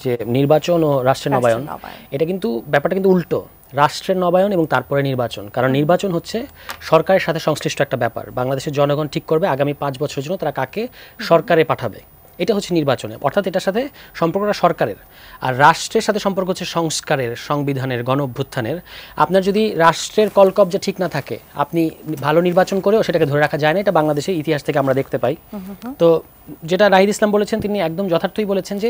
যে নির্বাচন ও রাষ্ট্রের নবায়ন, এটা কিন্তু ব্যাপারটা কিন্তু উল্টো। রাষ্ট্রের নবায়ন এবং তারপরে নির্বাচন, কারণ নির্বাচন হচ্ছে সরকারের সাথে সংশ্লিষ্ট একটা ব্যাপার। বাংলাদেশের জনগণ ঠিক করবে আগামী 5 বছরের জন্য তারা কাকে সরকারে পাঠাবে, এটা হচ্ছে নির্বাচনে, অর্থাৎ এটার সাথে সম্পর্কটা সরকারের। আর রাষ্ট্রের সাথে সম্পর্ক হচ্ছে সংস্কারের, সংবিধানের, গণ অভ্যুত্থানের। আপনার যদি রাষ্ট্রের কলকবজা ঠিক না থাকে, আপনি ভালো নির্বাচন করেও সেটাকে ধরে রাখা যায় না। এটা বাংলাদেশের ইতিহাস থেকে আমরা দেখতে পাই। তো যেটা নাহিদ ইসলাম বলেছেন, তিনি একদম যথার্থই বলেছেন যে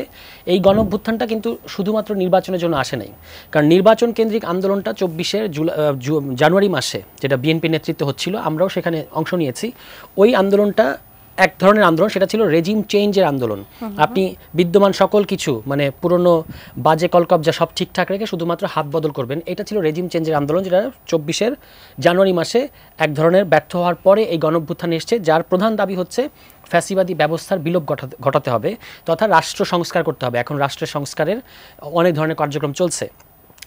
এই গণ অভ্যুত্থানটা কিন্তু শুধুমাত্র নির্বাচনের জন্য আসে নাই। কারণ নির্বাচন কেন্দ্রিক আন্দোলনটা 24 জানুয়ারি মাসে, যেটা বিএনপি নেতৃত্ব হচ্ছিল, আমরাও সেখানে অংশ নিয়েছি। ওই আন্দোলনটা এক ধরনের আন্দোলন, সেটা ছিল রেজিম চেঞ্জের আন্দোলন। আপনি বিদ্যমান সকল কিছু মানে পুরনো বাজে কলকবজা সব ঠিকঠাক রেখে শুধুমাত্র হাত বদল করবেন, এটা ছিল রেজিম চেঞ্জের আন্দোলন, যেটা 24 জানুয়ারি মাসে এক ধরনের ব্যর্থ হওয়ার পরে এই গণঅভ্যুত্থান এসছে, যার প্রধান দাবি হচ্ছে ফ্যাসিবাদী ব্যবস্থার বিলোপ ঘটাতে হবে তথা রাষ্ট্র সংস্কার করতে হবে। এখন রাষ্ট্রের সংস্কারের অনেক ধরনের কার্যক্রম চলছে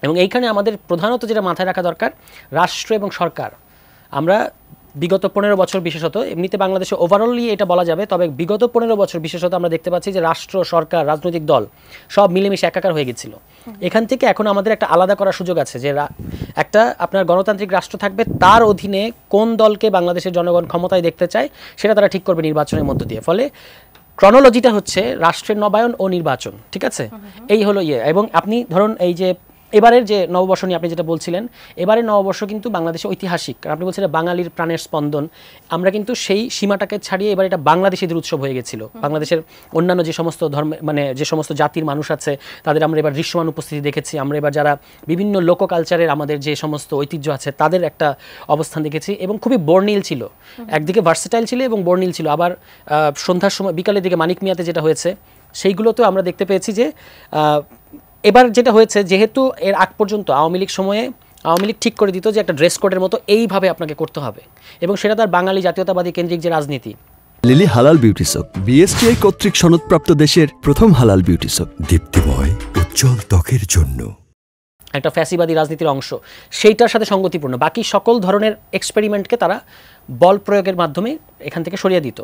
এবং এইখানে আমাদের প্রধানত যেটা মাথায় রাখা দরকার, রাষ্ট্র এবং সরকার। আমরা বিগত 15 বছর বিশেষত, এমনিতে বাংলাদেশে ওভারঅলি এটা বলা যাবে, তবে বিগত 15 বছর বিশেষত আমরা দেখতে পাচ্ছি যে রাষ্ট্র, সরকার, রাজনৈতিক দল সব মিলেমিশে একাকার হয়ে গেছিল। এখান থেকে এখন আমাদের একটা আলাদা করার সুযোগ আছে যে একটা আপনার গণতান্ত্রিক রাষ্ট্র থাকবে, তার অধীনে কোন দলকে বাংলাদেশের জনগণ ক্ষমতায় দেখতে চায় সেটা তারা ঠিক করবে নির্বাচনের মধ্য দিয়ে। ফলে ক্রনোলজিটা হচ্ছে রাষ্ট্রের নবায়ন ও নির্বাচন, ঠিক আছে? এই হলো এবং আপনি ধরুন এই যে এবারের যে নববর্ষ নিয়ে আপনি যেটা বলছিলেন, এবারের নববর্ষ কিন্তু বাংলাদেশে ঐতিহাসিক। কারণ আপনি বলছিলেন বাঙালির প্রাণের স্পন্দন, আমরা কিন্তু সেই সীমাটাকে ছাড়িয়ে এবার এটা বাংলাদেশিদের উৎসব হয়ে গেছিল। বাংলাদেশের অন্যান্য যে সমস্ত ধর্ম মানে যে সমস্ত জাতির মানুষ আছে তাদের আমরা এবার দৃশ্যমান উপস্থিতি দেখেছি। আমরা এবার যারা বিভিন্ন লোক কালচারের আমাদের যে সমস্ত ঐতিহ্য আছে তাদের একটা অবস্থান দেখেছি এবং খুবই বর্ণিল ছিল, একদিকে ভার্সেটাইল ছিল এবং বর্ণিল ছিল। আবার সন্ধ্যার সময় বিকালের দিকে মানিক মিয়াতে যেটা হয়েছে সেইগুলোতেও আমরা দেখতে পেয়েছি যে এবার যেটা হয়েছে, যেহেতু এর আগ পর্যন্ত আওয়ামী লীগ সময়ে আওয়ামী লীগ ঠিক করে দিত যে একটা ড্রেস কোডের মতো এইভাবে আপনাকে করতে হবে, এবং সেটা তার বাঙালি জাতীয়তাবাদী কেন্দ্রিক যে রাজনীতি। লিলি হালাল বিউটি সোপ, বিএসটিআই কর্তৃক সনদপ্রাপ্ত দেশের প্রথম হালাল বিউটি সোপ, দীপ্তিময় উজ্জ্বল ত্বকের জন্য। একটা ফ্যাসিবাদী রাজনীতির অংশ, সেইটার সাথে সঙ্গতিপূর্ণ বাকি সকল ধরনের এক্সপেরিমেন্টকে তারা বল প্রয়োগের মাধ্যমে এখান থেকে সরিয়ে দিত।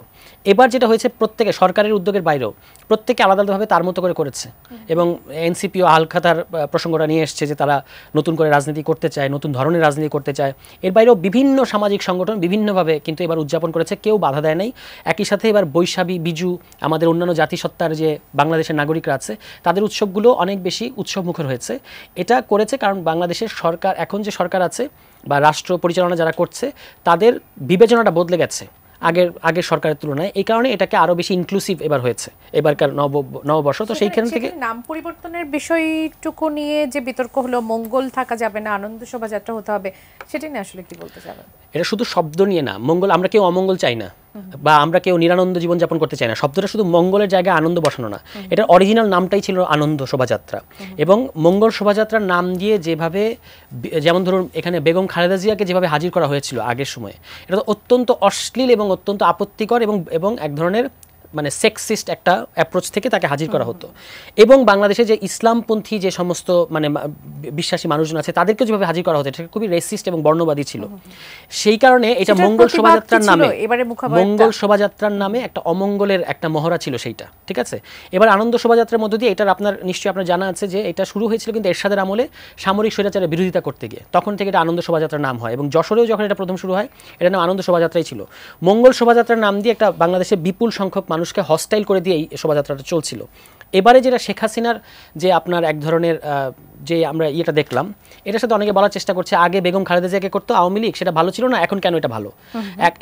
এবার যেটা হয়েছে, প্রত্যেকে সরকারের উদ্যোগের বাইরেও প্রত্যেকে আলাদাভাবে তার মতো করে করেছে এবং এনসিপিও হালখাতার প্রসঙ্গটা নিয়ে এসছে যে তারা নতুন করে রাজনীতি করতে চায়, নতুন ধরনের রাজনীতি করতে চায়। এর বাইরেও বিভিন্ন সামাজিক সংগঠন বিভিন্নভাবে কিন্তু এবার উদযাপন করেছে, কেউ বাধা দেয় নাই। একই সাথে এবার বৈশাখী, বিজু, আমাদের অন্যান্য জাতিসত্তার যে বাংলাদেশের নাগরিকরা আছে তাদের উৎসবগুলো অনেক বেশি উৎসবমুখর হয়েছে। এটা করেছে কারণ বাংলাদেশের সরকার, এখন যে সরকার আছে বা রাষ্ট্র পরিচালনা যারা করছে তাদের বিবেচনাটা বদলে গেছে আগের সরকারের তুলনায়। এই কারণে এটাকে আরো বেশি ইনক্লুসিভ এবার হয়েছে এবারকার নববর্ষ। তো সেইখান থেকে নাম পরিবর্তনের বিষয়টুকু নিয়ে যে বিতর্ক হলো, মঙ্গল থাকা যাবে না, আনন্দ শোভাযাত্রা হতে হবে, সেটা নিয়ে আসলে কি বলতে চাবেন? এটা শুধু শব্দ নিয়ে না, মঙ্গল, আমরা কেউ অমঙ্গল চাই না বা আমরা কেউ নিরানন্দ জীবনযাপন করতে চাই না। শব্দটা শুধু মঙ্গলের জায়গায় আনন্দ বসানো না, এটার অরিজিনাল নামটাই ছিল আনন্দ শোভাযাত্রা। এবং মঙ্গল শোভাযাত্রার নাম দিয়ে যেভাবে, যেমন ধরুন এখানে বেগম খালেদা জিয়াকে যেভাবে হাজির করা হয়েছিল আগের সময়ে, এটা তো অত্যন্ত অশ্লীল এবং অত্যন্ত আপত্তিকর এবং এক ধরনের মানে সেক্সিস্ট একটা অ্যাপ্রোচ থেকে তাকে হাজির করা হতো। এবং বাংলাদেশে যে ইসলামপন্থী যে সমস্ত মানে বিশ্বাসী মানুষজন আছে তাদেরকে যেভাবে হাজির করা হতো এটা খুবই রেসিস্ট এবং বর্ণবাদী ছিল। সেই কারণে এটা মঙ্গল শোভাযাত্রার নামে একটা অমঙ্গলের একটা মহড়া ছিল সেইটা, ঠিক আছে? এবার আনন্দ শোভাযাত্রার মধ্য দিয়ে এটার নিশ্চয়ই আপনার জানা আছে যে এটা শুরু হয়েছিল কিন্তু এরশাদের আমলে সামরিক স্বৈরাচারের বিরোধিতা করতে গিয়ে, তখন থেকে এটা আনন্দ শোভাযাত্রার নাম হয়। এবং যশোরেও যখন এটা প্রথম শুরু হয় এটা নাম আনন্দ শোভাযাত্রাই ছিল। মঙ্গল শোভাযাত্রার নাম দিয়ে একটা বাংলাদেশে বিপুল সংখ্যক মানুষকে হস্টাইল করে দিয়ে এই শোভাযাত্রাটা চলছিল। এবারে যেটা শেখ হাসিনার যে আপনার এক ধরনের যে আমরা ইয়েটা দেখলাম, এটার সাথে অনেকে বলার চেষ্টা করছে আগে বেগম খালেদা জিয়াকে করতো আওয়ামী লীগ, সেটা ভালো ছিল না, এখন কেন এটা ভালো?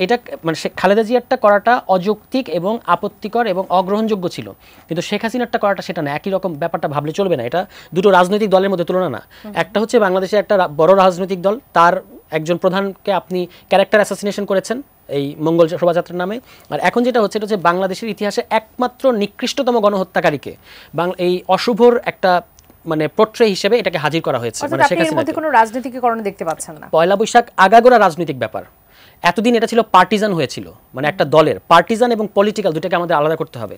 এটা মানে খালেদা জিয়ারটা করাটা অযৌক্তিক এবং আপত্তিকর এবং অগ্রহণযোগ্য ছিল, কিন্তু শেখ হাসিনারটা করাটা সেটা না। একই রকম ব্যাপারটা ভাবলে চলবে না, এটা দুটো রাজনৈতিক দলের মধ্যে তুলনা না। একটা হচ্ছে বাংলাদেশের একটা বড় রাজনৈতিক দল, তার একজন প্রধানকে আপনি ক্যারেক্টার অ্যাসাসিনেশন করেছেন এই মঙ্গল শোভাযাত্রার নামে। আর এখন যেটা হচ্ছে এটা হচ্ছে বাংলাদেশের ইতিহাসে একমাত্র নিকৃষ্টতম গণহত্যাকারীকে এই অশুভর একটা মানে পোর্ট্রে হিসেবে এটাকে হাজির করা হয়েছে। মানে শেখ হাসিনার মধ্যে কোনো রাজনীতিকরণ দেখতে পাচ্ছেন না। পয়লা বৈশাখ আগাগোড়া রাজনৈতিক ব্যাপার, এতদিন এটা ছিল পার্টিজান হয়েছিল, মানে একটা দলের পার্টিজান এবং পলিটিক্যাল দুটাকে আমাদের আলাদা করতে হবে।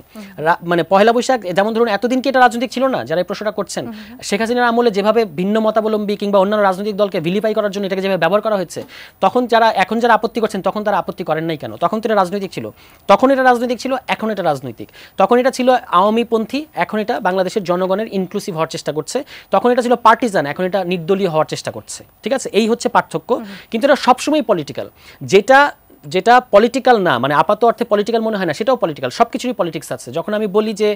মানে পহেলা বৈশাখ যেমন ধরুন এতদিন কি এটা রাজনৈতিক ছিল না, যারা এই প্রশ্নটা করছেন, শেখ হাসিনার আমলে যেভাবে ভিন্ন মতাবলম্বী কিংবা অন্যান্য রাজনৈতিক দলকে ভিলিফাই করার জন্য এটাকে যেভাবে ব্যবহার করা হয়েছে, তখন এখন যারা আপত্তি করছেন তখন তারা আপত্তি করেন নাই কেন? তখন তো এটা রাজনৈতিক ছিল, তখন এটা রাজনৈতিক ছিল, এখন এটা রাজনৈতিক। তখন এটা ছিল আওয়ামীপন্থী, এখন এটা বাংলাদেশের জনগণের ইনক্লুসিভ হওয়ার চেষ্টা করছে। তখন এটা ছিল পার্টিজান, এখন এটা নির্দলীয় হওয়ার চেষ্টা করছে। ঠিক আছে, এই হচ্ছে পার্থক্য। কিন্তু এটা সবসময় পলিটিক্যাল। যেটা পলিটিক্যাল না, মানে আপাত অর্থে পলিটিক্যাল মনে হয় না, সেটাও পলিটিক্যাল। সব কিছুরই পলিটিক্স আছে। যখন আমি বলি যে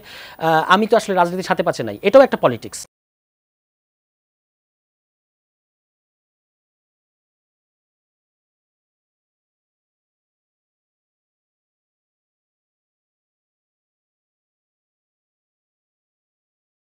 আমি তো আসলে রাজনীতির সাথে পাচ্ছে নাই, এটাও একটা পলিটিক্স।